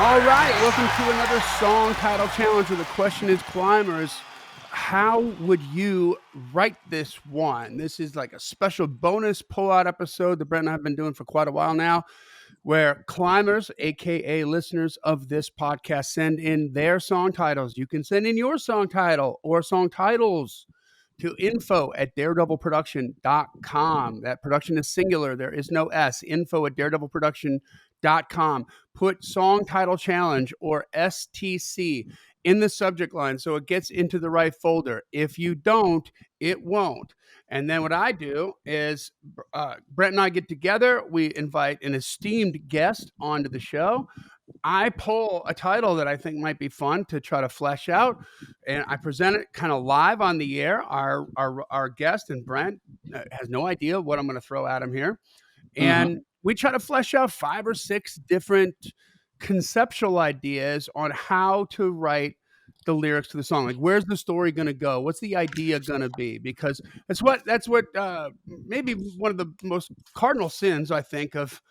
All right, welcome to another song title challenge where the question is, climbers, how would you write this one? This is like a special bonus pull-out episode that Brent and I have been doing for quite a while now, where climbers, aka listeners of this podcast, send in their song titles. You can send in your song title or song titles to info@daredevilproduction.com. That production is singular. There is no S. info@daredevilproduction.com. Put song title challenge or STC in the subject line so it gets into the right folder. If you don't, it won't. And then what I do is Brent and I get together. We invite an esteemed guest onto the show. I pull a title that I think might be fun to try to flesh out, and I present it kind of live on the air. Our guest and Brent has no idea what I'm going to throw at him here, and we try to flesh out 5 or 6 different conceptual ideas on how to write the lyrics to the song. Like, where's the story going to go? What's the idea going to be? Because that's what maybe one of the most cardinal sins, I think, of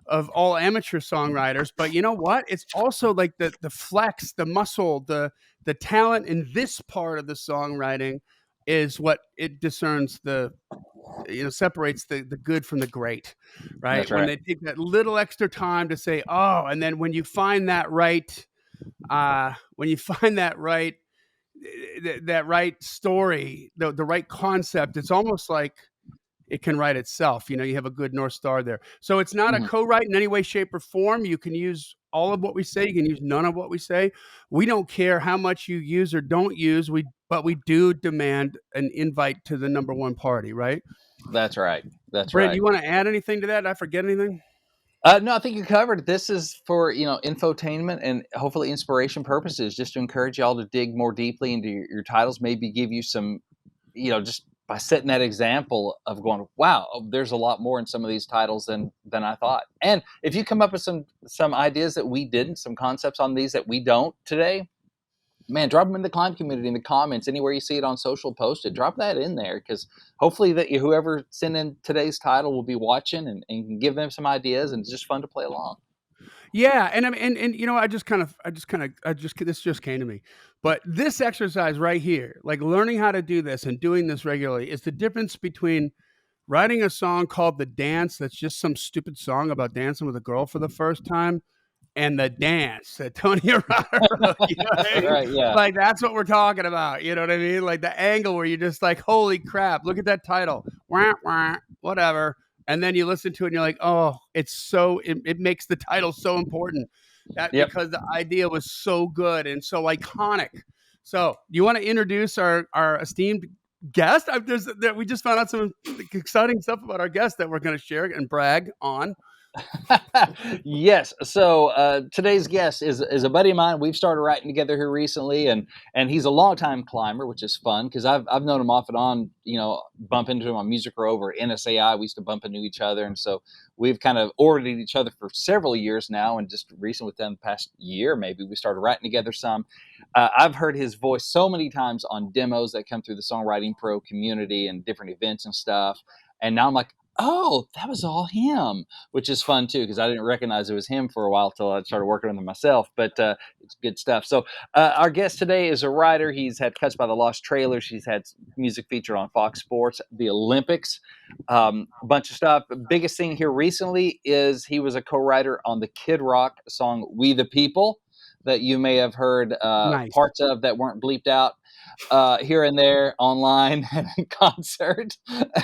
all amateur songwriters. But you know what? It's also like the flex, the muscle, the talent in this part of the songwriting is what it discerns separates the good from the great, right? That's right. When they take that little extra time to say, oh, and then when you find that right story, the right concept, it's almost like it can write itself. You have a good North Star there. So it's not a co-write in any way, shape, or form. You can use all of what we say. You can use none of what we say. We don't care how much you use or don't use. But we do demand an invite to the number one party, right? That's right. That's Brent, right. you want to add anything to that? Did I forget anything? No, I think you covered it. This is for, infotainment and hopefully inspiration purposes, just to encourage y'all to dig more deeply into your titles, maybe give you some, just by setting that example of going, wow, there's a lot more in some of these titles than I thought. And if you come up with some ideas that we didn't, some concepts on these that we don't today, man, drop them in the Climb community, in the comments, anywhere you see it on social, post it. Drop that in there, because hopefully that whoever sent in today's title will be watching and can give them some ideas, and it's just fun to play along. Yeah, and I mean, and this just came to me. But this exercise right here, like learning how to do this and doing this regularly, is the difference between writing a song called The Dance that's just some stupid song about dancing with a girl for the first time, and The Dance that Tony Arata wrote. You know what I mean? Right, yeah. Like, that's what we're talking about. You know what I mean? Like the angle where you're just like, holy crap, look at that title. Wah, wah, whatever. And then you listen to it and you're like, oh, it makes the title so important. Because the idea was so good and so iconic. So you want to introduce our esteemed guest? We just found out some exciting stuff about our guest that we're going to share and brag on. Yes. So today's guest is a buddy of mine. We've started writing together here recently, and he's a longtime climber, which is fun because I've known him off and on. Bump into him on Music Row over at NSAI. We used to bump into each other, and so we've kind of orbited each other for several years now. And just recently, within the past year, maybe we started writing together some. I've heard his voice so many times on demos that come through the Songwriting Pro community and different events and stuff. And now I'm like, oh, that was all him, which is fun too, because I didn't recognize it was him for a while till I started working on them myself. But it's good stuff. So our guest today is a writer. He's had Cuts by the Lost trailers. He's had music featured on Fox Sports, the Olympics, a bunch of stuff. The biggest thing here recently is he was a co-writer on the Kid Rock song "We the People" that you may have heard Nice. parts of that weren't bleeped out here and there online and in concert.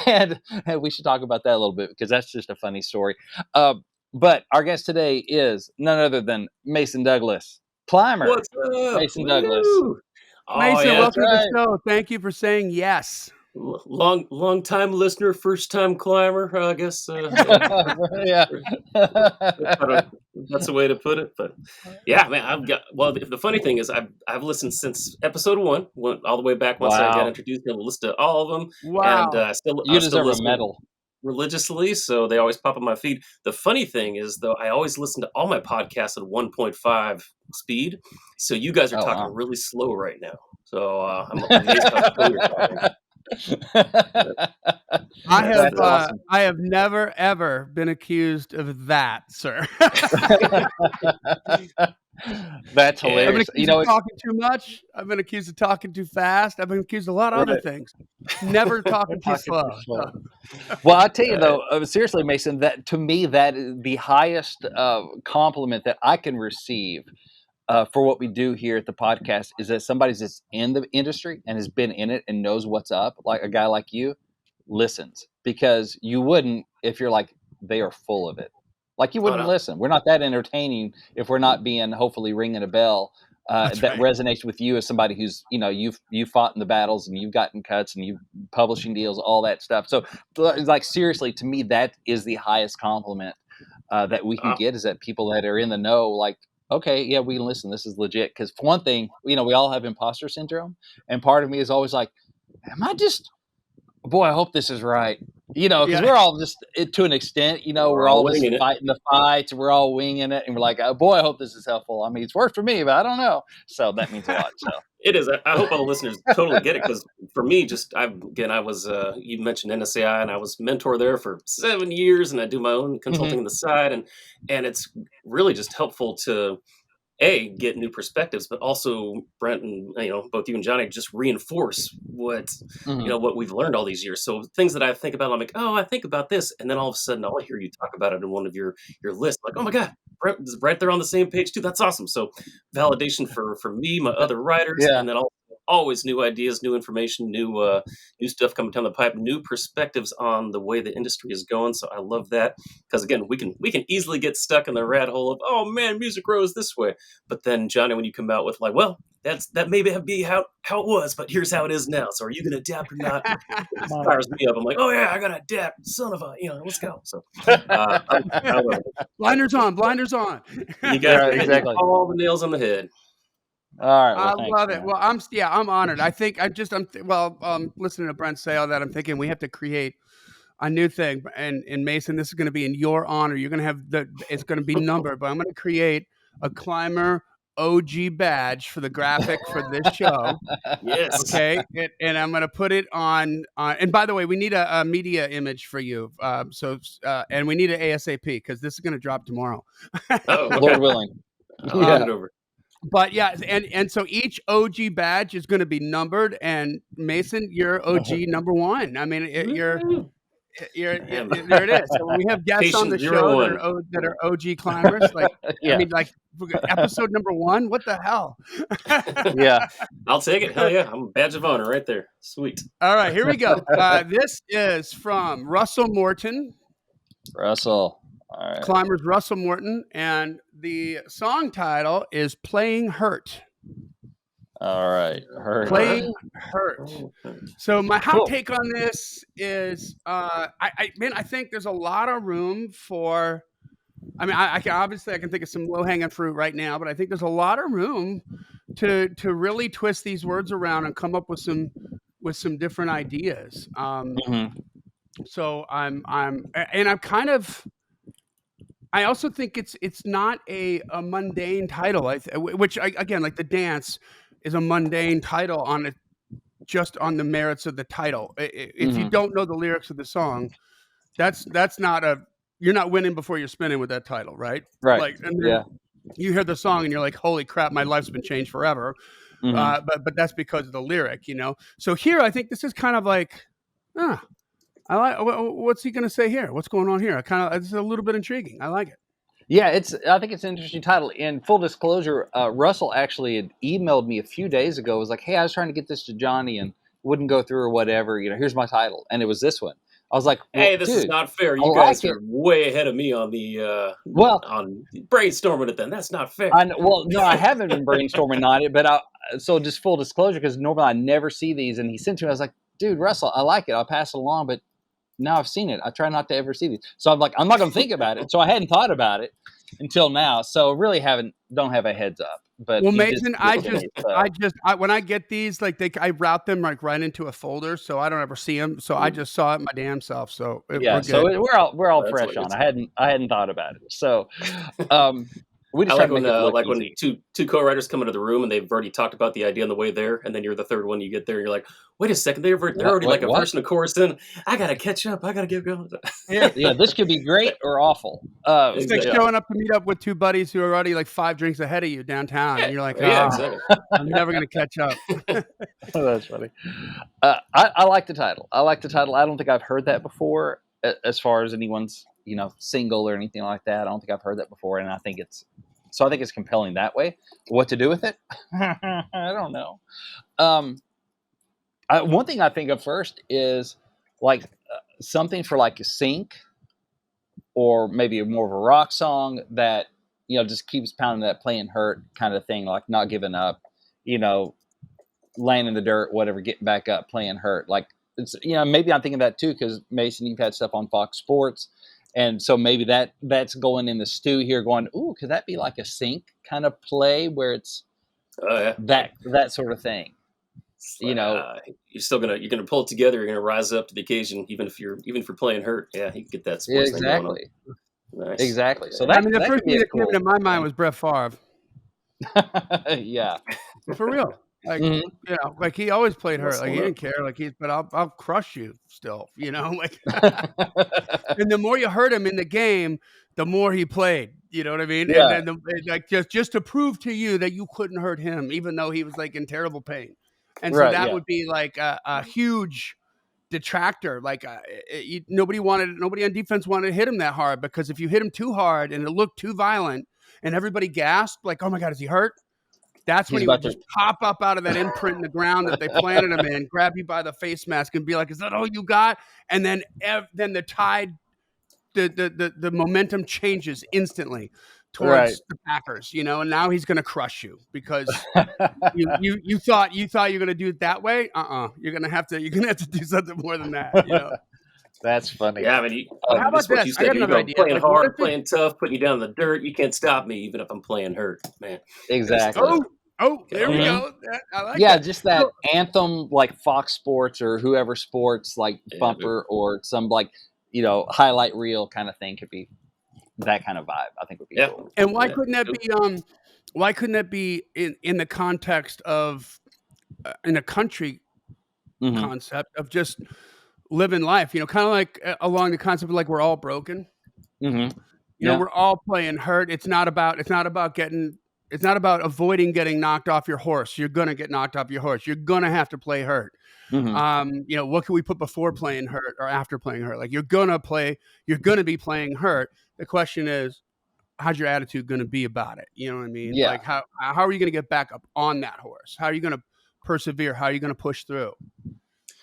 And we should talk about that a little bit, because that's just a funny story. But our guest today is none other than Mason Douglas, climber. What's up? Mason Douglas. Oh, Mason, yeah, welcome to the show. Thank you for saying yes. long time listener, first time climber, I guess. Yeah. That's the way to put it. But yeah, man, the funny thing is I've listened since episode 1, went all the way back once I got introduced. I've listened to all of them. Wow. And You deserve a medal. Religiously, so they always pop on my feed. The funny thing is, though, I always listen to all my podcasts at 1.5 speed, so you guys are talking really slow right now. So I'm amazed how slow you're talking. I have never ever been accused of that, sir. That's Yeah. I've been hilarious. accused of talking too much. I've been accused of talking too fast. I've been accused of a lot of other Right. things. Never talking too Talking slow. too slow. Well, I'll tell you Right. though, seriously, Mason, that to me, that is the highest compliment that I can receive for what we do here at the podcast is that somebody's that's in the industry and has been in it and knows what's up, like a guy like you, listens, because you wouldn't if you're like they are full of it. Like you Oh wouldn't no. listen. We're not that entertaining if we're not being hopefully ringing a bell That's that right. resonates with you as somebody who's you've fought in the battles and you've gotten cuts and you've publishing deals, all that stuff. So like seriously, to me, that is the highest compliment that we can get is that people that are in the know, like, okay, yeah, we can listen. This is legit. Because for one thing, we all have imposter syndrome, and part of me is always like, am I just? Boy, I hope this is right. Because Yeah. we're all just to an extent, We're we're all all just winging it. fighting the fights. We're all winging it, and we're like, oh, boy, I hope this is helpful. I mean, it's worked for me, but I don't know. So that means a lot. So It is. I hope all the listeners totally get it because for me, I was you mentioned NSAI and I was mentor there for 7 years and I do my own consulting on the side and it's really just helpful to get new perspectives, but also Brent and both you and Johnny just reinforce what we've learned all these years. So things that I think about, I'm like, oh, I think about this, and then all of a sudden I'll hear you talk about it in one of your lists. Like, oh my god, Brent is right there on the same page too. That's awesome. So validation for me, my other writers, yeah, and then always new ideas, new information, new stuff coming down the pipe, new perspectives on the way the industry is going. So I love that because again, we can easily get stuck in the rat hole of oh man, music grows this way. But then Johnny, when you come out with like, well, that may be how it was, but here's how it is now. So are you going to adapt or not? And it just fires me up. I'm like, oh yeah, I got to adapt. Son of a, let's go. So I love it. Blinders on, blinders on. You guys yeah, are hitting exactly. all the nails on the head. All right, I well, thanks, love it. man. Well, I'm honored. I think listening to Brent say all that, I'm thinking we have to create a new thing. And Mason, this is going to be in your honor. You're going to have it's going to be numbered, but I'm going to create a climber OG badge for the graphic for this show. Yes. Okay. And I'm going to put it on, and by the way, we need a media image for you. And we need an ASAP because this is going to drop tomorrow. Oh, okay. Lord willing. I'll hand it over. But yeah, and so each OG badge is going to be numbered, and Mason, you're OG number one. I mean, you're there. It is. So when we have guests on the Patient show 01. that are OG climbers, like Yeah. I mean, like episode number 1. What the hell? Yeah. I'll take it. Hell yeah, I'm a badge of honor right there. Sweet. All right, here we go. This is from Russell Morton. Russell. All right. Climbers Russell Morton, and the song title is "Playing Hurt." All right. Hurt. Playing Hurt. So my hot take on this is, I think there's a lot of room for. I mean, I can think of some low hanging fruit right now, but I think there's a lot of room to really twist these words around and come up with some different ideas. So I'm kind of. I also think it's not a mundane title, which again, like the dance is a mundane title on it, just on the merits of the title. If you don't know the lyrics of the song, that's not you're not winning before you're spinning with that title, right? Right. Like, and then you hear the song and you're like, holy crap, my life's been changed forever. But that's because of the lyric, So here, I think this is kind of like, I like. What's he going to say here? What's going on here? It's a little bit intriguing. I like it. Yeah, I think it's an interesting title. In full disclosure, Russell actually had emailed me a few days ago. It was like, hey, I was trying to get this to Johnny and wouldn't go through or whatever. Here's my title, and it was this one. I was like, well, hey, this is not fair. You guys are way ahead of me on the on brainstorming it. Then that's not fair. No, I haven't been brainstorming on it, but so just full disclosure, because normally I never see these, and he sent to me. I was like, dude, Russell, I like it. I'll pass it along, but now I've seen it. I try not to ever see these. So I'm like, I'm not going to think about it. So I hadn't thought about it until now. So really don't have a heads up. But well, Mason, when I get these, like I route them like right into a folder, so I don't ever see them. So I just saw it my damn self. So we're all fresh on. I hadn't thought about it. So, We I just try to make it look like when easy. two co-writers come into the room and they've already talked about the idea on the way there, and then you're the third one. You get there, and you're like, "Wait a second, they're What? already Wait, like a what? verse and a chorus in. I gotta catch up. I gotta get going." Yeah. Yeah, this could be great or awful. It's like Exactly. showing up to meet up with two buddies who are already like 5 drinks ahead of you downtown, Yeah, and you're like, yeah, "Ah, exactly. I'm never gonna catch up." That's funny. I like the title. I like the title. I don't think I've heard that before, as far as anyone's single or anything like that. I don't think I've heard that before, and I think it's compelling that way. What to do with it? I don't know. One thing I think of first is like something for like a sync, or maybe more of a rock song that just keeps pounding that playing hurt kind of thing, like not giving up, laying in the dirt, whatever, getting back up, playing hurt. Like it's maybe I'm thinking that too because Mason, you've had stuff on Fox Sports, and so maybe that's going in the stew here. Going, ooh, could that be like a sync kind of play where it's Oh yeah. that sort of thing? You're gonna pull it together. You're gonna rise up to the occasion, even if you're playing hurt. Yeah, you can get that sports thing going on. Exactly, Nice. exactly. So I mean, the that first could be thing a that came cool into my mind thing. was Brett Favre. Yeah. For real. Like, Mhm. like he always played hurt. Like he Muscle didn't care. Like but I'll crush you still, like and the more you hurt him in the game, the more he played. You know what I mean? And Yeah. then like just to prove to you that you couldn't hurt him, even though he was like in terrible pain. And so Right. that Yeah. would be like a huge detractor. Like nobody on defense wanted to hit him that hard, because if you hit him too hard and it looked too violent and everybody gasped like, "Oh my God, is he hurt?" That's when He's he would about to. just pop up out of that imprint in the ground that they planted him in, grab you by the face mask, and be like, "Is that all you got?" And then the tide, the momentum changes instantly Right. towards the Packers, and now he's going to crush you because you thought you were going to do it that way. You're going to have to do something more than that. That's funny. Yeah, I mean, How this about is what this? you I said. got You another go idea. playing Like, what hard, if playing tough, putting you down in the dirt. You can't stop me, even if I'm playing hurt, man. Exactly. There we Mhm. go. I like Yeah, that. just that anthem, like Fox Sports or whoever sports, like Yeah, bumper or some like highlight reel kind of thing could be that kind of vibe. I think would be yeah. cool. And why Yeah. couldn't that be? Why couldn't that be in the context of in a country Mhm. concept of just living life? Kind of like along the concept of like we're all broken. Mhm. Yeah. We're all playing hurt. It's not about avoiding getting knocked off your horse. You're gonna get knocked off your horse. You're gonna have to play hurt. Mhm. What can we put before playing hurt or after playing hurt? Like you're gonna be playing hurt. The question is, how's your attitude going to be about it? You know what I mean? Yeah. Like how are you going to get back up on that horse? How are you going to persevere? How are you going to push through?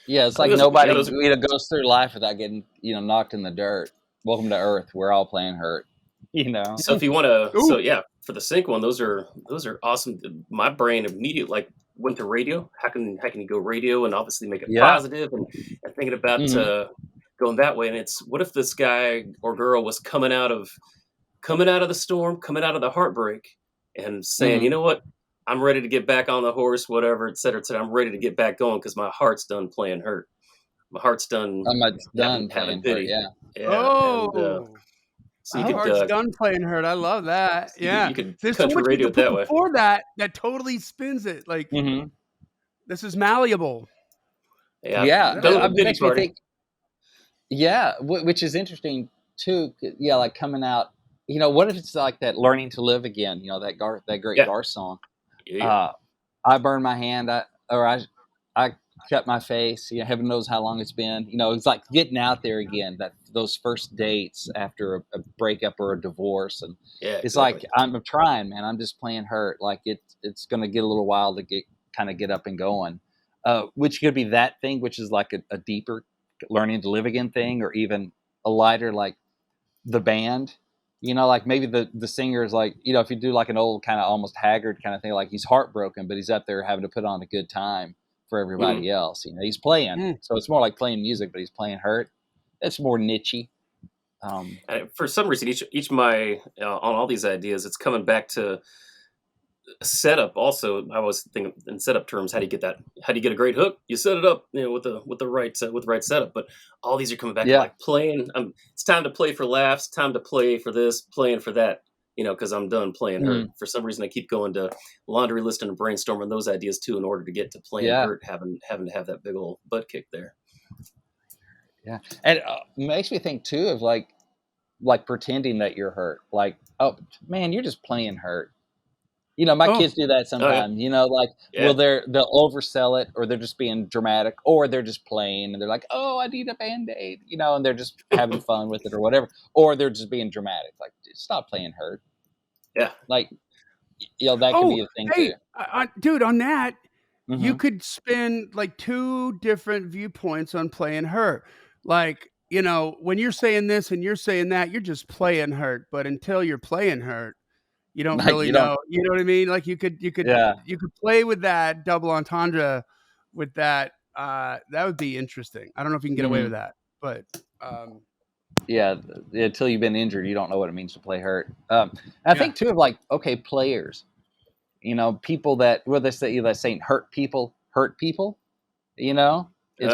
Yeah, it's I like think nobody those are- goes through life without getting knocked in the dirt. Welcome to Earth. We're all playing hurt. So if you want to, Ooh. yeah, for the sync one, those are awesome. My brain immediately went to radio. How can you go radio and obviously make it Yeah. positive and thinking about Mhm. going that way? And it's, what if this guy or girl was coming out of the storm, coming out of the heartbreak, and saying, Mhm. you know what, I'm ready to get back on the horse, whatever, et cetera, et cetera. I'm ready to get back going because my heart's done playing hurt. My heart's done I'm done having playing hurt. pity. Yeah. Yeah, and so you My could heart's done playing hurt. I love that. Yeah, you could there's so country much you radio can it put that way. before that totally spins it. Like Mhm. this is malleable. Yeah, Yeah. done with Yeah. a It pity makes me party. think. Yeah, which is interesting too. Yeah, like coming out. What if it's like that "Learning to Live Again"? That great Yeah, Garth song. yeah. Uh, I burned my hand. I cut my face. Heaven knows how long it's been. It's like getting out there again. Those first dates after a breakup or a divorce, and Yeah, it's exactly. like I'm trying, man. I'm just playing hurt. Like it's gonna get a little while to get up and going. Which could be that thing, which is like a deeper learning to live again thing, or even a lighter like the band. Like maybe the singer is like, if you do like an old kind of almost haggard kind of thing, like he's heartbroken, but he's up there having to put on a good time for everybody else. He's playing, Mm. so it's more like playing music, but he's playing hurt. It's more nichey. And for some reason, each of my on all these ideas, it's coming back to setup. Also, I was thinking in setup terms. How do you get that? How do you get a great hook? You set it up, with the right setup. But all these are coming back to Yeah. like playing. It's time to play for laughs. Time to play for this. Playing for that. because I'm done playing Hurt. For some reason, I keep going to laundry list and brainstorming those ideas too in order to get to playing Hurt, having to have that big old butt kick there. Yeah, and it makes me think too of like pretending that you're hurt. Like, oh man, you're just playing Hurt. My kids do that sometimes. Well, they'll oversell it, or they're just being dramatic, or they're just playing, and they're like, "Oh, I need a Band-Aid," and they're just having fun with it or whatever, or they're just being dramatic. Like, stop playing Hurt. Yeah, like that could be a thing too. Dude, on that, you could spin like 2 different viewpoints on playing Hurt. Like, when you're saying this and you're saying that, you're just playing Hurt. But until you're playing Hurt, you don't really know. You know what I mean? Like you could play with that double entendre with that. That would be interesting. I don't know if you can get away with that, but yeah, until you've been injured, you don't know what it means to play Hurt. I think too of like, okay, players, people that they say that saying hurt people. It's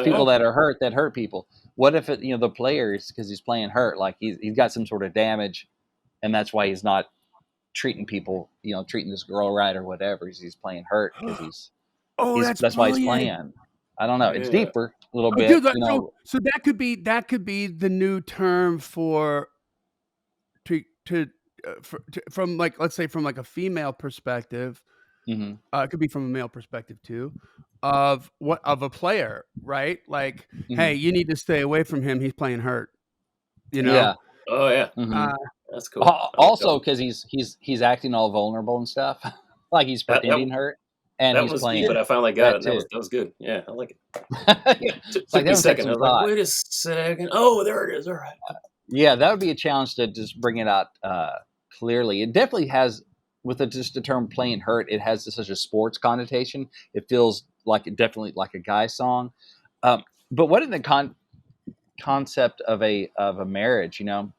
people that are hurt that hurt people. What if it, the players, because he's playing Hurt, like he's got some sort of damage, and that's why he's not treating people, treating this girl right or whatever. He's playing Hurt because that's why he's playing. I don't know. It's deeper a little bit. Dude, so that could be the new term for from like, let's say from like a female perspective. It could be from a male perspective too, of a player, right? Like, hey, you need to stay away from him. He's playing Hurt. Yeah. Oh yeah. That's cool. Also, because he's acting all vulnerable and stuff, like he's pretending Hurt, and he's playing. Me, but I finally got it. That was good. Yeah, I like it. Took me a second. I was like, wait a second. Oh, there it is. All right. Yeah, that would be a challenge to just bring it out clearly. It definitely has, with just the term playing Hurt, it has such a sports connotation. It feels definitely like a guy song. But what in the concept of a marriage, Now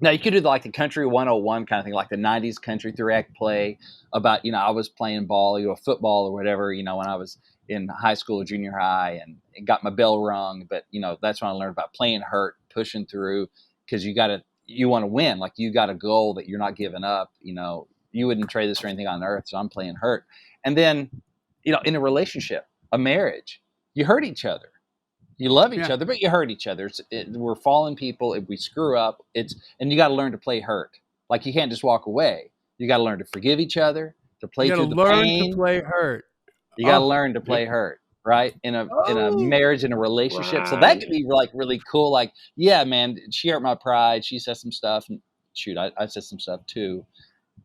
you could do like the country 101 kind of thing, like the 90s country 3-act play about, I was playing ball, football or whatever, when I was in high school or junior high and got my bell rung. But, that's when I learned about playing Hurt, pushing through, because you want to win. Like you got a goal that you're not giving up, you wouldn't trade this for anything on earth. So I'm playing Hurt. And then, in a relationship, a marriage, you hurt each other. You love each other, but you hurt each other. We're fallen people. If we screw up, and you got to learn to play Hurt. Like you can't just walk away. You got to learn to forgive each other, to play through the pain. To play Hurt. You got to learn to play Hurt, right? In a marriage, in a relationship. Right. So that could be like really cool. Like, yeah, man, she hurt my pride. She said some stuff. And shoot, I said some stuff too.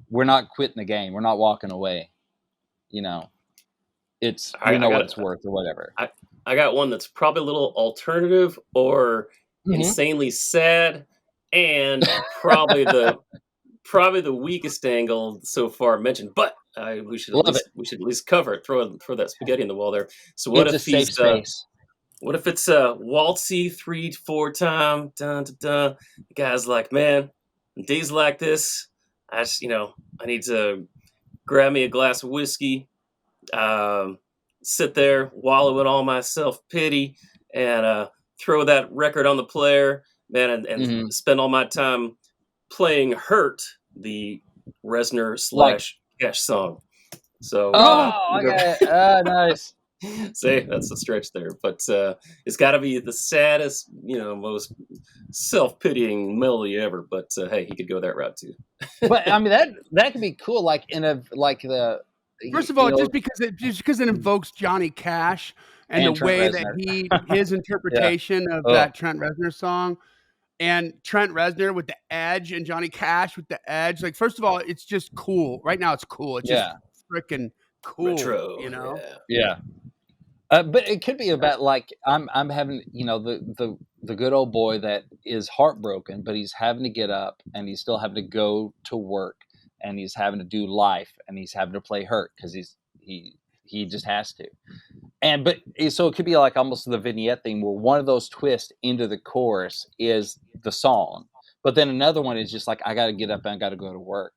We're not quitting the game. We're not walking away. It's what it's worth or whatever. I got one that's probably a little alternative or insanely sad, and probably the weakest angle so far mentioned. But we should at least cover it. Throw that spaghetti in the wall there. So what if he's space? What if it's a waltzy 3-4 time? Dun, dun, dun. The guy's like, man, days like this, I just I need to grab me a glass of whiskey. Sit there, wallow in all my self-pity, and throw that record on the player, man, and spend all my time playing Hurt, the Reznor / Cash song. So, I got it. Nice. See, that's a stretch there, but it's got to be the saddest, most self-pitying melody ever. But hey, he could go that route too. But I mean, that could be cool. Like the. First of all, just because it invokes Johnny Cash and the Trent way Reznor. That his interpretation of that Trent Reznor song, and Trent Reznor with the edge and Johnny Cash with the edge. Like, first of all, it's just cool. Right now, it's cool. It's just freaking cool. Retro, Yeah. But it could be about like I'm having the good old boy that is heartbroken, but he's having to get up and he's still having to go to work. And he's having to do life, and he's having to play Hurt because he just has to. But so it could be like almost the vignette thing where one of those twists into the chorus is the song, but then another one is just like, I got to get up and I got to go to work.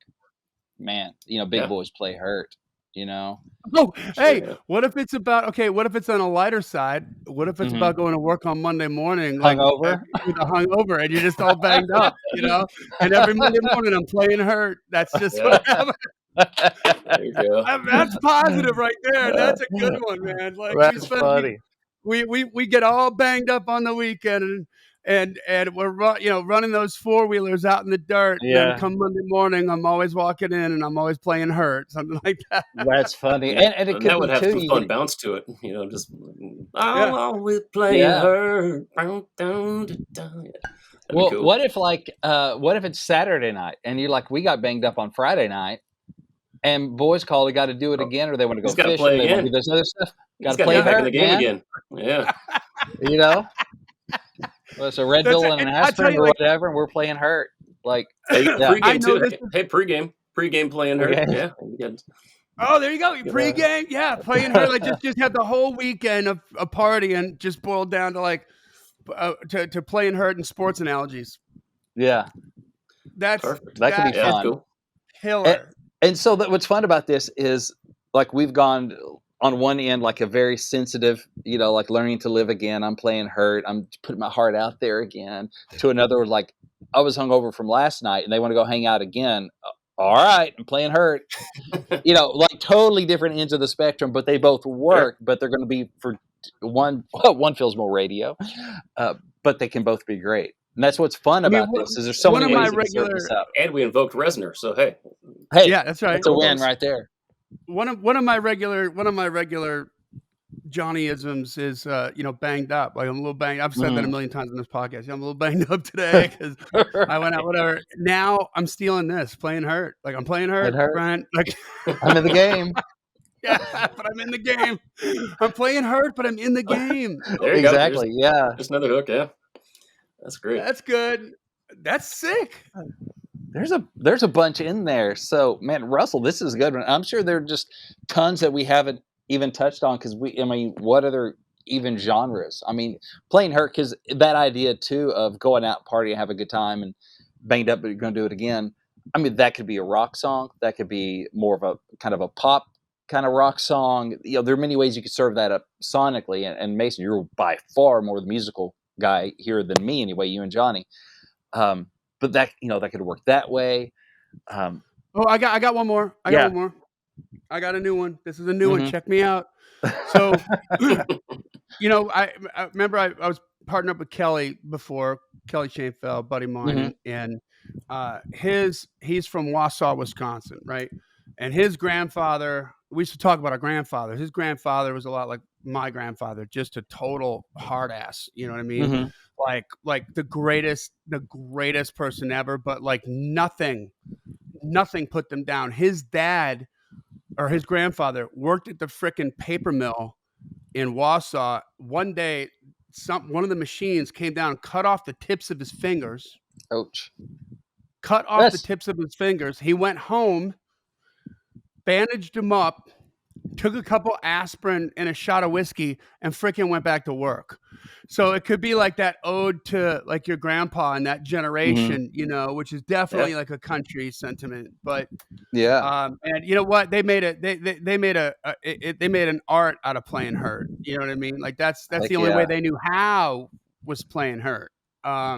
Man, big boys play Hurt. you know? Oh, hey, yeah. what if it's on a lighter side? What if it's about going to work on Monday morning, like, Hungover? with a hungover and you're just all banged up, you know? And every Monday morning I'm playing Hurt. That's just Yeah. what happens. There you go. That's positive right there. That's a good one, man. Like, That's funny. we get all banged up on the weekend and we're running those four-wheelers out in the dirt, and then Yeah. come Monday morning, I'm always walking in and I'm always playing Hurt, something like that. That's funny. And it And could that would be have too, some you fun get bounce to it. Just Yeah. I'll always play yeah. her. That'd be Well, cool. what if it's Saturday night and you're like, we got banged up on Friday night and boys call, they got to do it again, or they want to go He's got to fishing, play they want to again. do this other stuff. Got He's to got to play get back in the Hurt, game man. again. Yeah. You know? Well, it's a Red That's Bull and an and I tell aspirin you, or like, whatever, and we're playing Hurt. Like, Hey, yeah. I pregame know too. this is Hey, pregame playing her. Okay. Yeah. Oh, there you go. Yeah. Pregame, yeah, playing Hurt, like, just have the whole weekend of a party and just boiled down to, like, to playing Hurt and sports analogies. Yeah. Perfect. That could be Yeah, that's fun. cool. Killer. And so what's fun about this is, like, we've gone on one end, like a very sensitive, like learning to live again. I'm playing Hurt. I'm putting my heart out there again. To another, like, I was hungover from last night and they want to go hang out again. All right, I'm playing Hurt. Like totally different ends of the spectrum, but they both work. But they're going to be for one. Well, one feels more radio, but they can both be great. And that's what's fun I mean, about this. Is there's so one many of my ways you can serve this regular up. And we invoked Resner, so hey. Hey, Yeah, that's right. That's a win right there. One of my regular Johnny-isms is banged up. Like, I'm a little banged. I've said that a million times in this podcast. Yeah, I'm a little banged up today because I went out, whatever. Now I'm stealing this, playing Hurt. Like, I'm playing Hurt, Brent. Like, I'm in the game. yeah, but I'm in the game. I'm playing Hurt, but I'm in the game. There you Exactly. go. Yeah. Just another hook. Yeah. That's great. That's good. That's sick. There's a bunch in there. So, man, Russell, this is a good one. I'm sure there are just tons that we haven't even touched on because what other even genres? I mean, playing Hurt, because that idea too of going out, party, have a good time, and banged up, but you're going to do it again. I mean, that could be a rock song. That could be more of a kind of a pop kind of rock song. There are many ways you could serve that up sonically. And Mason, you're by far more the musical guy here than me, anyway. You and Johnny. But that that could work that way. Oh, I got one more. I got one more. I got a new one. This is a new one. Check me out. So, I remember I was partnered up with Kelly before, Kelly Shainfeld, buddy of mine, and he's from Wausau, Wisconsin, right? And his grandfather, we used to talk about our grandfathers. His grandfather was a lot like my grandfather, just a total hard ass. You know what I mean? Like the greatest person ever, but like nothing put them down. His dad or his grandfather worked at the frickin' paper mill in Wausau. One day, one of the machines came down and cut off the tips of his fingers. Ouch. Cut off the tips of his fingers. He went home, bandaged him up, took a couple aspirin and a shot of whiskey, and frickin' went back to work. So it could be like that ode to like your grandpa and that generation, which is definitely like a country sentiment. But and you know what? They made they made an art out of playing Hurt. You know what I mean? Like that's the only way they knew how was playing Hurt. I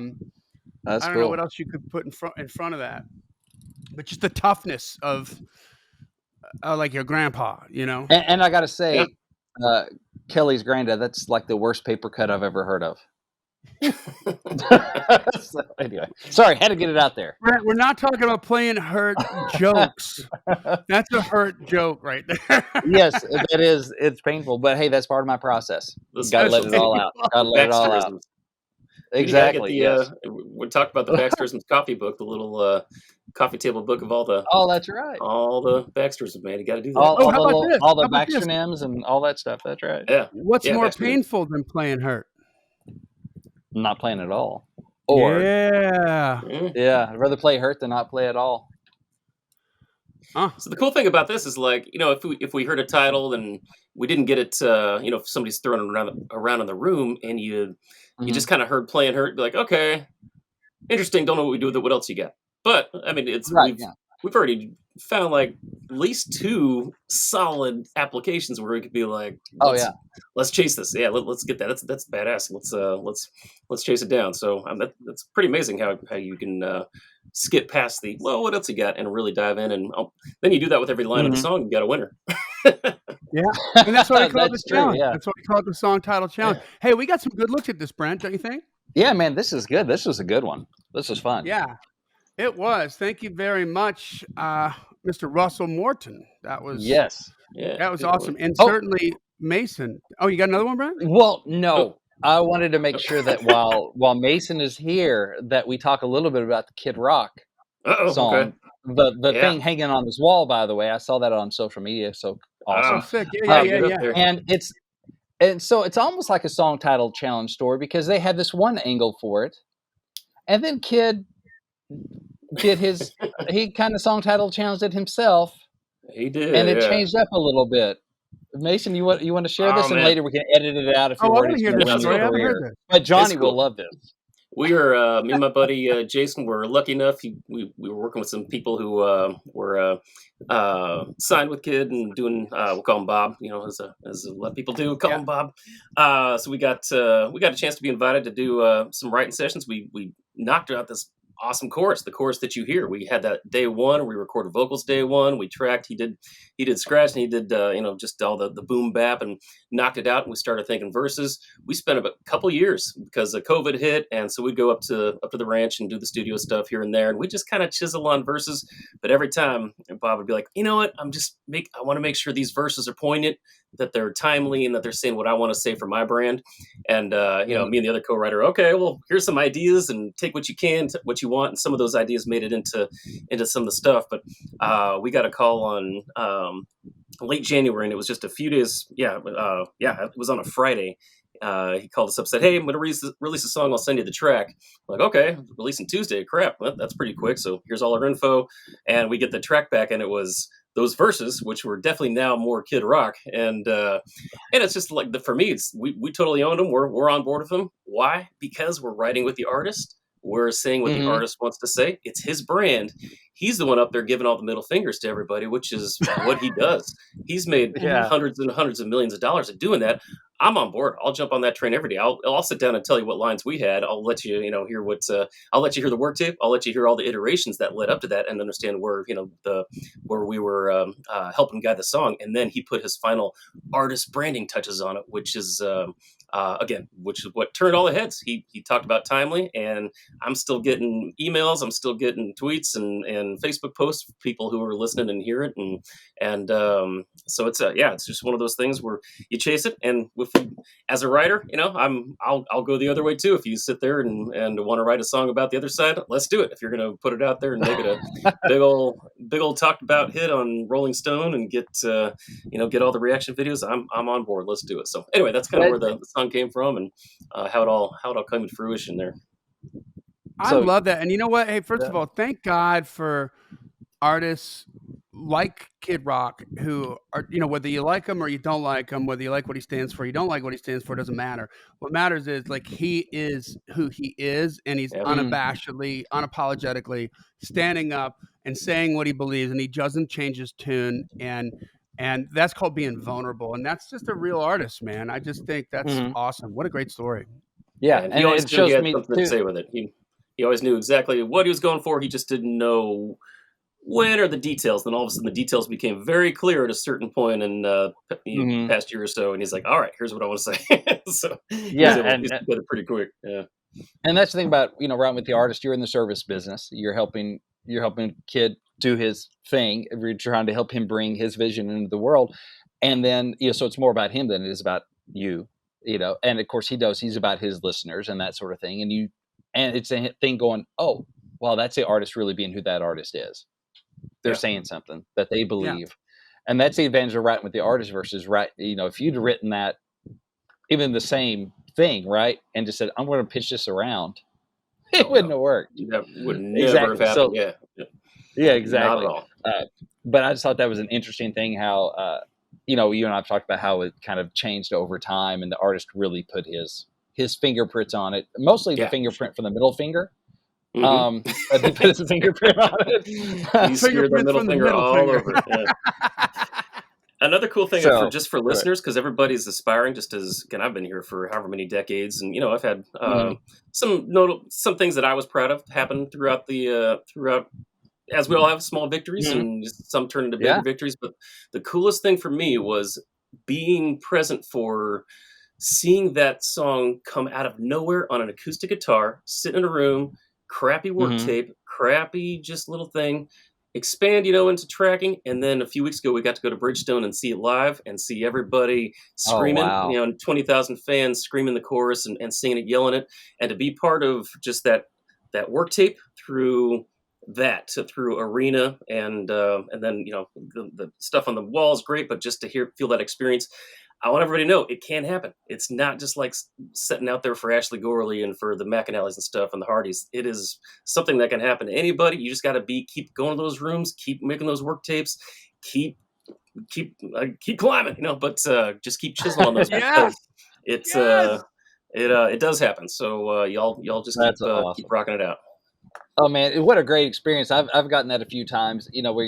don't know what else you could put in front of that, but just the toughness of like your grandpa, And I gotta say, Kelly's granddad, that's like the worst paper cut I've ever heard of. So, anyway, sorry, had to get it out there. We're not talking about playing Hurt jokes. That's a Hurt joke right there. Yes, that is. It's painful, but hey, that's part of my process. Got to let it all out. Got to let it all out. Exactly. We talked about the Baxterisms coffee book, the little coffee table book of all the. Oh, that's right. All the Baxters have made. You got to do that. All the Baxternyms and all that stuff. That's right. Yeah. What's more painful than playing Hurt? Not playing at all. Or yeah, I'd rather play Hurt than not play at all. So the cool thing about this is, like, if we heard a title and we didn't get it, if somebody's throwing it around in the room and you just kind of heard playing Hurt, be like, okay, interesting. Don't know what we do with it. What else you got? But I mean, it's right. we've already found like at least 2 solid applications where we could be like, Oh yeah. let's chase this. Yeah, let's get that. That's badass. Let's chase it down. So that's pretty amazing how you can skip past the well, what else you got, and really dive in, and then you do that with every line of the Mhm. song. You got a winner. Yeah, and that's why we call it the That's true. challenge. Yeah. That's why we call it the song title challenge. Yeah. Hey, we got some good looks at this, Brent, don't you think? Yeah, man, this is good. This was a good one. This was fun. Yeah, it was. Thank you very much, Mr. Russell Morton. Yes. Yeah. That was Good one. awesome, and Oh, certainly Mason. Oh, you got another one, Brent? well, Oh, no. I wanted to make sure that while Mason is here, that we talk a little bit about the Kid Rock okay. song. The Yeah. thing hanging on this wall, by the way, I saw that on social media. So Oh, awesome. Ah, sick. Yeah, yeah, gotta Um, yeah, get up yeah. there. and so it's almost like a song title challenge story because they had this one angle for it, and then Kid did his he kind of song title challenged it himself, He and did, it yeah. changed up a little bit. Mason, you want to share Oh this, and man. later we can edit it out if Oh, you're I worried wanna it's hear going to this run Let's your story. I go. haven't heard career. this. But It's Johnny will cool. love this. We were me and my buddy Jason were lucky enough. We were working with some people who were signed with Kid and doing we'll call him Bob. You know, as a lot of people do, call Yeah. him Bob. So we got a chance to be invited to do some writing sessions. We knocked out this awesome chorus, the chorus that you hear. We had that day one. We recorded vocals day one. We tracked. He did scratch and he did just all the boom bap and knocked it out. And we started thinking verses. We spent about a couple years because of COVID hit, and so we'd go up to the ranch and do the studio stuff here and there, and we just kind of chisel on verses. But every time, Bob would be like, "You know what? I want to make sure these verses are poignant, that they're timely, and that they're saying what I want to say for my brand." And Mhm. me and the other co-writer, okay, well, here's some ideas, and take what you can, what you want, and some of those ideas made it into some of the stuff. But we got a call on. Late January, and it was just a few days. It was on a Friday. He called us up, said, "Hey, I'm going to release a song. I'll send you the track." I'm like, okay, releasing Tuesday. Crap, well, that's pretty quick. So here's all our info, and we get the track back, and it was those verses, which were definitely now more Kid Rock, and it's just like for me, it's we totally owned them. We're on board with them. Why? Because we're writing with the artist. We're saying what the Mhm. artist wants to say. It's his brand. He's the one up there giving all the middle fingers to everybody, which is what he does. He's made Mhm. Yeah. hundreds and hundreds of millions of dollars at doing that. I'm on board. I'll jump on that train every day. I'll sit down and tell you what lines we had. I'll let you hear what I'll let you hear the work tape. I'll let you hear all the iterations that led up to that and understand where where we were helping guide the song. And then he put his final artist branding touches on it, which is again, which is what turned all the heads. He talked about timely, and I'm still getting emails. I'm still getting tweets and Facebook posts from people who are listening and hear it, and so it's just one of those things where you chase it, and as a writer, I'll go the other way too. If you sit there and want to write a song about the other side, let's do it. If you're going to put it out there and make it a big old talked about hit on Rolling Stone and get all the reaction videos, I'm on board. Let's do it. So anyway, that's kind of But where the song came from and how it all came to fruition there. I so love that, and you know what? Hey, first yeah. of all, thank God for artists like Kid Rock who are, whether you like him or you don't like him, whether you like what he stands for, you don't like what he stands for, doesn't matter. What matters is like he is who he is, and he's Yeah. Mm. unapologetically standing up and saying what he believes, and he doesn't change his tune, and that's called being vulnerable, and that's just a real artist, man. I just think that's Mhm. awesome. What a great story. Yeah, And he and always it knew he shows had me something to too. say with it. He always knew exactly what he was going for. He just didn't know when or the details. Then all of a sudden, the details became very clear at a certain point in Mhm. past year or so, and he's like, "All right, here's what I want to say." So he was Yeah, able to piece and it together pretty quick. Yeah, and that's the thing about writing with the artist. You're in the service business. You're helping Kid do his thing. You're trying to help him bring his vision into the world, and then so it's more about him than it is about you. And of course he's about his listeners and that sort of thing. And it's a thing going. Oh, well, that's the artist really being who that artist is. They're yeah, saying something that they Yeah. believe, and that's the advantage of writing with the artist versus if you'd written that even the same thing, right, and just said, I'm going to pitch this around, it oh no, wouldn't have worked. that would never have Exactly. happened. So Yeah, yeah, not at exactly. all. But I just thought that was an interesting thing how you and I've talked about how it kind of changed over time, and the artist really put his fingerprints on it. Mostly the Yeah, for sure. fingerprint from the middle finger, Mm-hmm. But he put his fingerprint on it. You smear the Fingerprints middle from the finger middle all finger. over. Yeah. Another cool thing for So, just for right. listeners, because everybody's aspiring. Just as again, I've been here for however many decades, and I've had some things that I was proud of happen throughout throughout. As we all have small victories, Mhm. and some turn into bigger Yeah. victories. But the coolest thing for me was being present for seeing that song come out of nowhere on an acoustic guitar, sit in a room, crappy work Mhm. tape, crappy just little thing, expand, into tracking. And then a few weeks ago, we got to go to Bridgestone and see it live and see everybody Oh, screaming, wow. and 20,000 fans screaming the chorus and singing it, yelling it. And to be part of just that work tape through through arena and then the stuff on the wall is great, but just to feel that experience, I want everybody to know it can happen. It's not just like setting out there for Ashley Gorley and for the McAnallys and stuff and the Hardys. It is something that can happen to anybody. You just got to keep going to those rooms, keep making those work tapes, keep keep climbing, but just keep chiseling on those Yes. because it's Yes. it does happen. So y'all just That's keep awesome. rocking it out. Oh man, what a great experience. I've gotten that a few times, where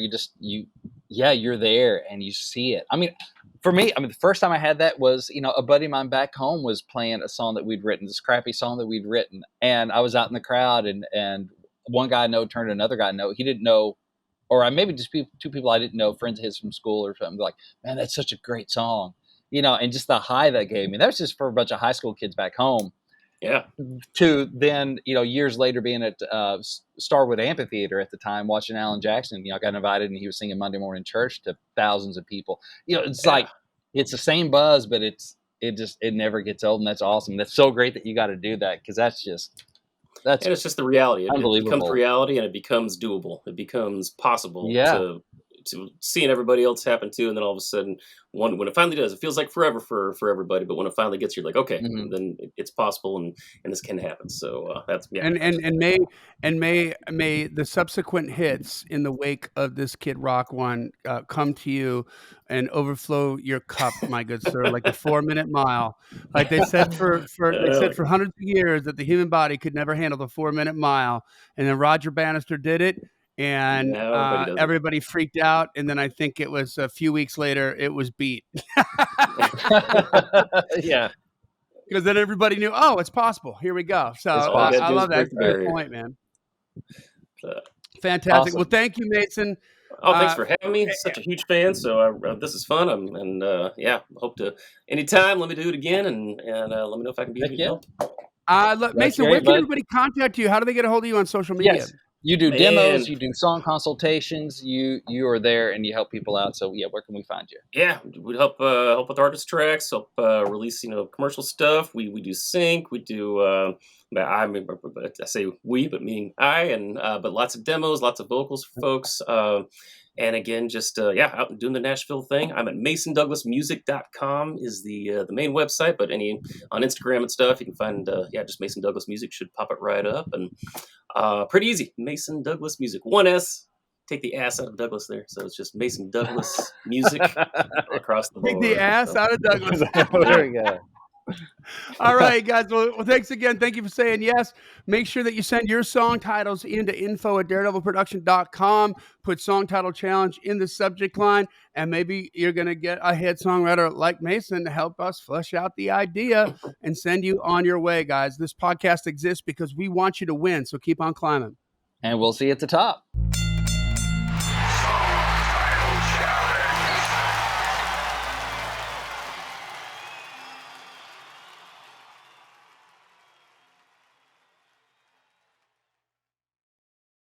you're there and you see it. I mean, for me, the first time I had that was, a buddy of mine back home was playing a song that we'd written, this crappy song that we'd written. And I was out in the crowd and one guy I know turned to another guy I know. He didn't know, or I maybe just two people I didn't know, friends of his from school or something, like, man, that's such a great song. And just the high that gave me. That was just for a bunch of high school kids back home, Yeah. to then, years later being at Starwood Amphitheater at the time, watching Alan Jackson. I got invited and he was singing Monday Morning Church to thousands of people. It's like, it's the same buzz, but it never gets old. And that's awesome. That's so great that you got to do that. Cause that's And it's just the reality. It becomes unbelievable. reality, and it becomes doable. It becomes possible Yeah. to seeing everybody else happen too, and then all of a sudden, when it finally does, it feels like forever for everybody. But when it finally gets, you're like, okay, Mhm. then it's possible, and this can happen. So that's And absolutely. may the subsequent hits in the wake of this Kid Rock one come to you and overflow your cup, my good sir, like the 4-minute mile. Like they said for hundreds of years that the human body could never handle the 4-minute mile, and then Roger Bannister did it, and Now everybody does it. everybody freaked out, and then I think it was a few weeks later it was beat. Yeah. Because then everybody knew, oh, it's possible. Here we go. So It's All you gotta I do is love that. break It's the a good barrier. point, man. Uh, Fantastic. Well, Awesome. thank you, Mason. Oh, thanks for having me. Such a huge fan. So this is fun. Hope to anytime. Let me do it again, and let me know if I can be of Heck any yeah. help. That's Mason, where great, can bud. everybody contact you? How do they get a hold of you on social media? Yes. You do Man, demos, you do song consultations, you are there and you help people out. So yeah, where can we find you? yeah, we help with artist tracks, help release commercial stuff. We do sync, we do. I say we, but meaning I, and but lots of demos, lots of vocals for folks. And again, just out and doing the Nashville thing. I'm at masondouglasmusic.com is the main website, but on Instagram and stuff, you can find just Mason Douglas Music should pop it right up, and pretty easy. Mason Douglas Music, 1S. Take the ass out of Douglas there, so it's just Mason Douglas Music across the Take the board. ass So, out of Douglas. There we go. All right, guys. Well, thanks again. Thank you for saying yes. Make sure that you send your song titles into info@daredevilproduction.com. Put song title challenge in the subject line, and maybe you're going to get a hit songwriter like Mason to help us flesh out the idea and send you on your way, guys. This podcast exists because we want you to win, so keep on climbing. And we'll see you at the top.